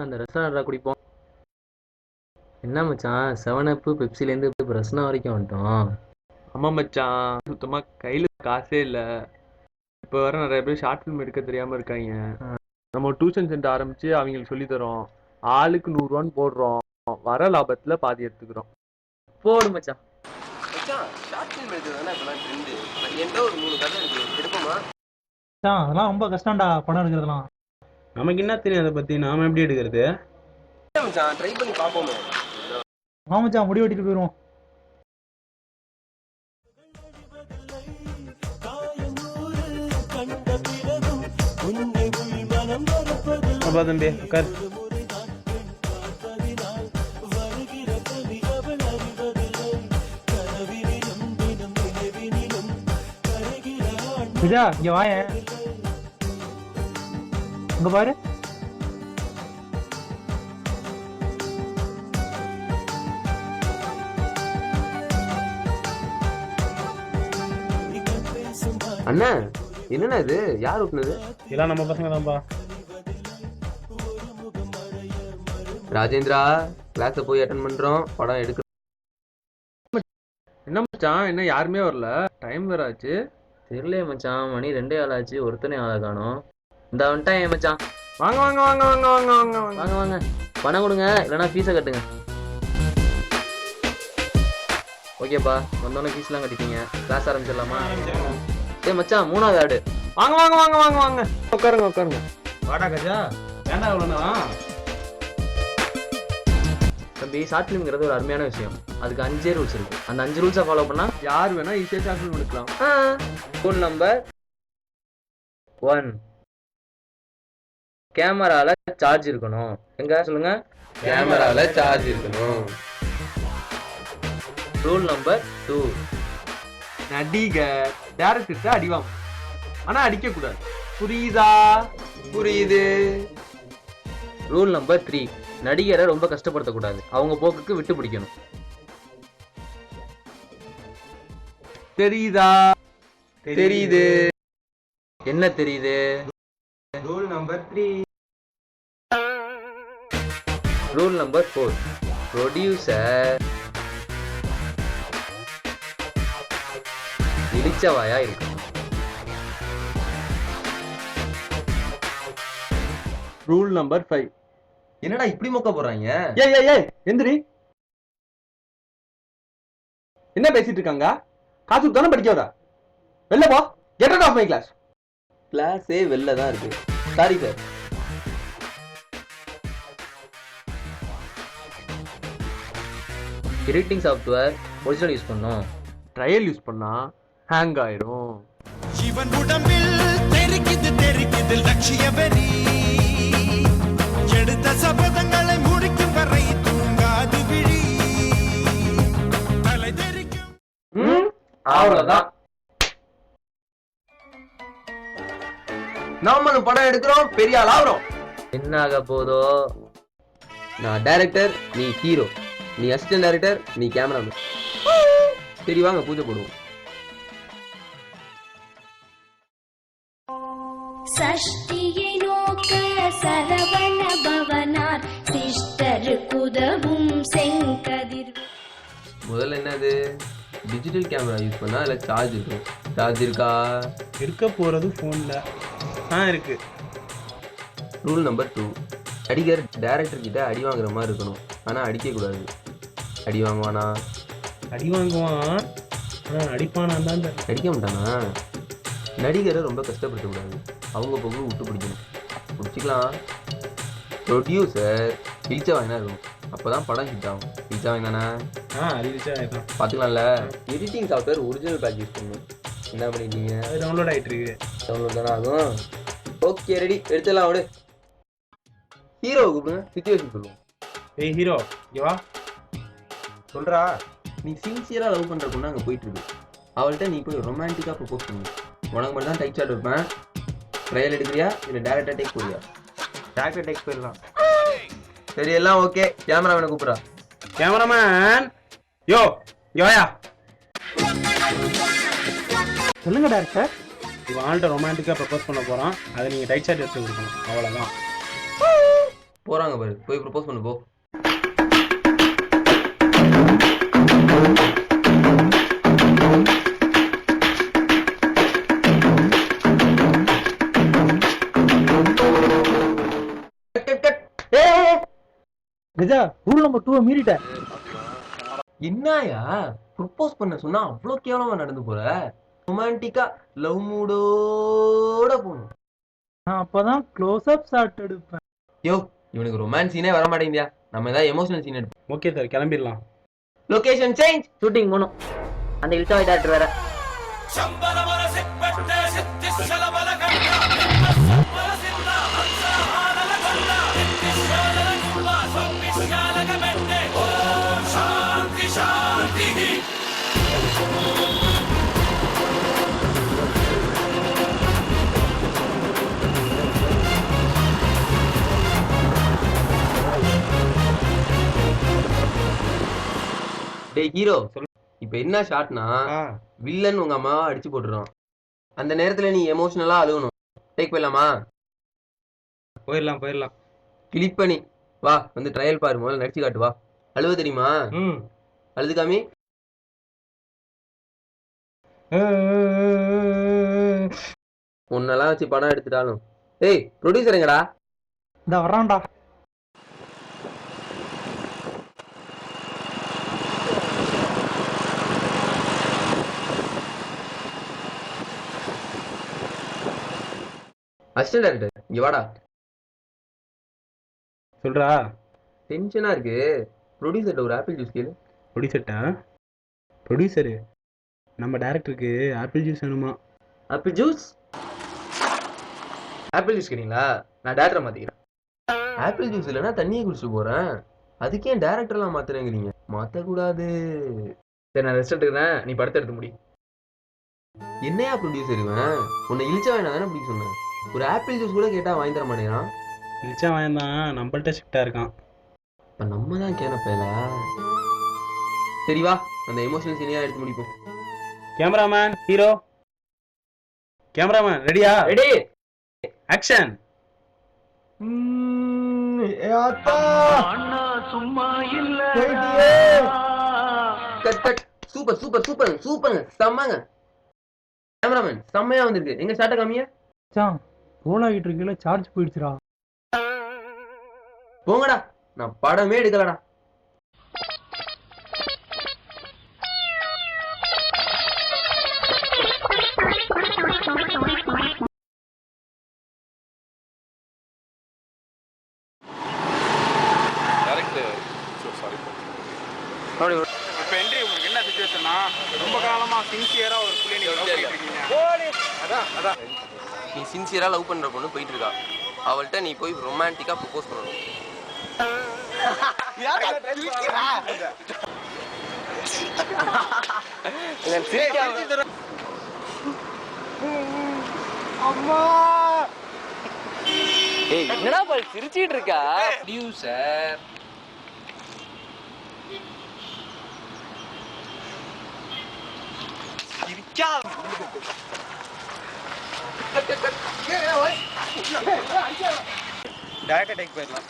அந்த ரெஸ்டாரண்ட்ல குடிப்போம். என்ன மச்சான், 7 அப் பெப்சிலேருந்து இப்போ ரஸ்னா வரைக்கும் வந்துட்டோம். ஆமா மச்சான், சுத்தமா கையில காசே இல்ல. இப்போ வர நிறைய பேர் ஷார்ட் ஃபிலிம் எடுக்க தெரியாம இருக்காங்க. நம்ம டியூஷன் சென்டர் ஆரம்பிச்சு அவங்களுக்கு சொல்லி தரோம். ஆளுக்கு 100 ரூபான்னு போடுறோம். வர லாபத்துல பாதி எடுத்துக்கிறோம். போடு மச்சான். மச்சான் ஷார்ட் ஃபிலிம் எடுக்கிறதுனா இப்பெல்லாம் ட்ரெண்ட். என்கிட்ட ஒரு 3 கதை இருக்கு, எடுப்போமா? மச்சான் அதெல்லாம் ரொம்ப கஷ்டம்டா படம் எடுக்கிறதுலாம். நமக்கு என்ன தெரியும் அதை பத்தி, நாம எப்படி எடுக்கிறது? மச்சான் ட்ரை பண்ணி பார்ப்போமே. வா மச்சான் முடி வெட்டிட்டு போயிடுவோம். அப்பா தம்பி உட்கார். விஜயா இங்க வாயேன், இங்க பாரு. அண்ணா என்னண்ணா இது, யார் ஊட்டினது? இதெல்லாம் நம்ம பசங்க தான்ப்பா. ராஜேந்திரா கிளாஸ போய் அட்டன் பண்றோம், படம் எடுக்க. என்ன மச்சான், என்ன யாருமே வரல? டைம் வேற ஆச்சு. தெரியலையே மச்சான், மணி 2 ஆளாச்சு, ஒருத்தனே ஆளை காணோம். இந்த வந்துட்டான் மச்சான். வாங்க வாங்க வாங்க வாங்க வாங்க வாங்க வாங்க. வாங்க வாங்க, பணம் கொடுங்க, இல்லைன்னா ஃபீஸை கட்டுங்க. ஓகேப்பா, வந்தோடனே ஃபீஸ்லாம் கட்டிட்டீங்க, கிளாஸ் ஆரம்பிச்சிடலாமா? மச்சான் 3வது ஆடு. வாங்க வாங்க வாங்க வாங்க வாங்க, உட்காருங்க உட்காருங்க. வாடா கஜா, ஏன்டா இவ்வளோண்ணா? தம்பி, ஷார்ட் ஃபிலிம்ங்கிறது ஒரு அருமையான விஷயம். அதுக்கு 5 ரூல்ஸ் இருக்கு. அந்த 5 ரூல்ஸை ஃபாலோ பண்ணா யார் வேணா ஈஸியா ஷார்ட் ஃபிலிம் எடுக்கலாம். ரூல் நம்பர் 1, கேமரால சார்ஜ் இருக்கணும். எங்க சொல்லுங்க? கேமரால சார்ஜ் இருக்கணும். ரூல் நம்பர் 2, நடிகர் டேரக்டர்கிட்ட அடிவாங்க, ஆனா அடிக்க கூடாது. புரியுதா? புரியுது. ரூல் நம்பர் 3, நடிகரை ரொம்ப கஷ்டப்படுத்தக்கூடாது, அவங்க போக்குக்கு விட்டு பிடிக்கணும். தெரியுதா? தெரியுது. என்ன தெரியுது? Rule number 3. Rule number 4, producer இளிச்சவாயா இருக்கணும். Rule number 5. என்னடா இப்படி மொக்க போறாங்க? ஏய் ஏய் ஏய், எந்திரி. என்ன பேசிட்டு இருக்காங்க? காசு தானே படிக்க வரா? வெளில போ, get out of my class. கிளாஸே வெளில தான் இருக்கு. Sorry sir. Editing software original use பண்ணோம். ட்ரையல் யூஸ் பண்ணா ஹேங் ஆயிரும். இவன் உடம்பில் தெரிக்குது லட்சிய வெறி. எடுத்த சபதங்களை முடிக்கும் வரை தூங்காது விழி. தலை தெரிக்கும். அவ்வளவுதான். நாமளும் படம் எடுக்கிறோம், பெரிய ஆள் ஆகிறோம். என்ன ஆக போதோ? நான் டைரக்டர், நீ ஹீரோ. நீ அசிஸ்டன்ட் டைரக்டர், நீ கேமராமேன். சரி வாங்க பூஜை போடுவோம். சஷ்டியை நோக்க சரவண பவனார் சிஸ்டருக்கு உதவும் செங்கதிர். முதல்ல என்னது, டிஜிட்டல் கேமரா யூஸ் பண்ணா இல்ல சார்ஜ் இருக்கும். சார்ஜ் இருக்கா? இருக்க போறது போன்ல இருக்கு. ரூல் நம்பர் 2, நடிகர் டைரக்டர் கிட்ட அடி வாங்குற மாதிரி இருக்கணும், ஆனா அடிக்க கூடாது. அடி வாங்குவானா? அடி வாங்குவான். அடிப்பானா தான் நடிக்க மாட்டானா? நடிகரை ரொம்ப கஷ்டப்படுத்தக்கூடாது. அவங்க பொருள் விட்டு பிடிக்கணும். பிடிச்சிக்கலாம். ப்ரொடியூசர் இழிச்ச வாங்கினா இருக்கும். அப்போதான் படம் ஹிட் ஆகும். இழிச்ச வாங்கினானா அது விஷயம் பார்த்துக்கலாம்ல. Editing software original pack use பண்ணணும். என்ன பண்ணிட்டீங்க? அது டவுன்லோட் ஆகிட்டு இருக்கு. டவுன்லோட் தானே ஆகும். ஓகே ரெடி, எடுத்துடலாம். விடு. ஹீரோவை கூப்பிடுங்க, சிச்சுவேஷன் சொல்லுவோம். ஏய் ஹீரோ, இங்க வா. சொல்றா. நீ சின்சியரா லவ் பண்ற பொண்ணு அங்கே போயிட்டு இருக்கு. அவள்கிட்ட நீ போய் ரொமான்டிக்காக ப்ரப்போஸ் பண்ணு. உனக்கு மட்டும் தான் டைட் ஷாட் வைப்பேன். ட்ரையல் எடுக்கிறியா இல்லை டேரக்டா டேக் போறியா? டாக்டர் டேக் போயிடலாம். சரி எல்லாம் ஓகே. கேமராமேனை கூப்பிட்றா. கேமராமேன் யோ இங்க வாயா. சொல்லுங்க டேரக்டர். இவன் ஆள்கிட்ட ரொமான்டிக்காக ப்ரப்போஸ் பண்ண போகிறான். அதை நீங்கள் டைட் ஷாட் எடுத்து கொடுக்கணும். அவ்வளோதான். போறாங்க பாரு, போய் ப்ரப்போஸ் பண்ணு போ. Gaja, rule number 2 மீறிட்ட. என்னயா ப்ரப்போஸ் பண்ண சொன்னா அவ்வளோ கேவலமா நடந்து போற? ரொமான்டிக்கா லவ் மூடோட போகணும். நான் அப்பதான் க்ளோஸ் அப் ஷாட் எடுப்பேன். யோ, இவனுக்கு ரொமான்ஸ் சீனே வர மாட்டேங்குதியா? நம்ம ஏதாவது எமோஷனல் சீன் எடுப்போம். ஓகே சார், கிளம்பிடலாம். Location change. ஷூட்டிங் போகணும். அந்த இல்சாவை டேரக்டர் வேற. டேய் ஹீரோ, இப்போ என்ன ஷாட்னா வில்லன் உங்க அம்மாவை அடிச்சு போட்டுறான். அந்த நேரத்துல நீ எமோஷனலா அழுகணும். டேக் போயிடலாமா? போயிடலாம். கிளிக் பண்ணி வா, வந்து ட்ரையல் பாரு. முதல்ல நடிச்சு காட்டு வா. அழுவ தெரியுமா? அழுது காமி. உன்னெல்லாம் வச்சு படம் எடுத்துட்டாலும். ஏய் ப்ரொடியூசர் எங்கடா? இந்த வர்றான்டா. அசிஸ்டன்ட் டைரக்டர் இங்க வாடா. சொல்றா. டென்ஷனா இருக்கு. ப்ரொடியூசர்ட்ட ஒரு ஆப்பிள் ஜூஸ் கேளு. ப்ரொடியூசரு நம்ம டேரக்டருக்கு ஆப்பிள் ஜூஸ் வேணுமா? Apple juice? ஆப்பிள் ஜூஸ் கேட்டீங்களா? நான் டேரக்டரை மாத்திக்கிறேன். ஆப்பிள் ஜூஸ் இல்லைன்னா தண்ணியை குடிச்சிட்டு போறேன். அதுக்கே ஏன் டேரக்டர்லாம் மாத்துறேங்கிறீங்க? மாத்தக்கூடாது. சரி நான் ரெஸ்ட் எடுத்துக்கிறேன், நீ படத்தை எடுத்து முடி. என்னையா ப்ரொடியூசர் இவன்? உன்னை இழிச்ச வேணாம் தானே அப்படி சொன்னேன். ஒரு ஆப்பிள் ஜூஸ் கூட கேட்டா வாங்கி தர மாட்டேங்கிறான். இழிச்சா வாய்ந்தான், நம்மள்ட்ட ஷிஃப்டா இருக்கான். இப்ப நம்ம தான் கேனப்பேலா. சரி வா, அந்த எமோஷனல் சீனையா எடுத்து முடிப்போம். Cameraman, hero. கேமராமேன் ரெடியா? Ready, action. Super super super சூப்பருங்க, செம்மங்க. கேமராமேன் செம்மையா வந்திருக்கு. எங்க ஷாட்டை காமியா? சான் ரோல் ஆகிட்டு இருக்கல, சார்ஜ் போயிடுச்சுடா. போங்கடா, நான் படமே எடுக்கலடா. இப்போ என்ட்ரி உங்களுக்கு என்ன சிச்சுவேஷன்னா, ரொம்ப காலமா சின்சியரா ஒரு புள்ளியை நீங்க லவ் பண்ணிட்டு இருக்கீங்க. நீ சின்சியரா லவ் பண்ற பொண்ணு போயிட்டு இருக்கா. அவள்கிட்ட நீ போய் ரொமான்டிக்கா ப்ரப்போஸ் பண்ணணும். அம்மா ஏய் என்னடா பால் சிரிச்சிட்டு இருக்கா? ப்ரொடியூசர் டேரக்டா டேக் போயிடலாம்.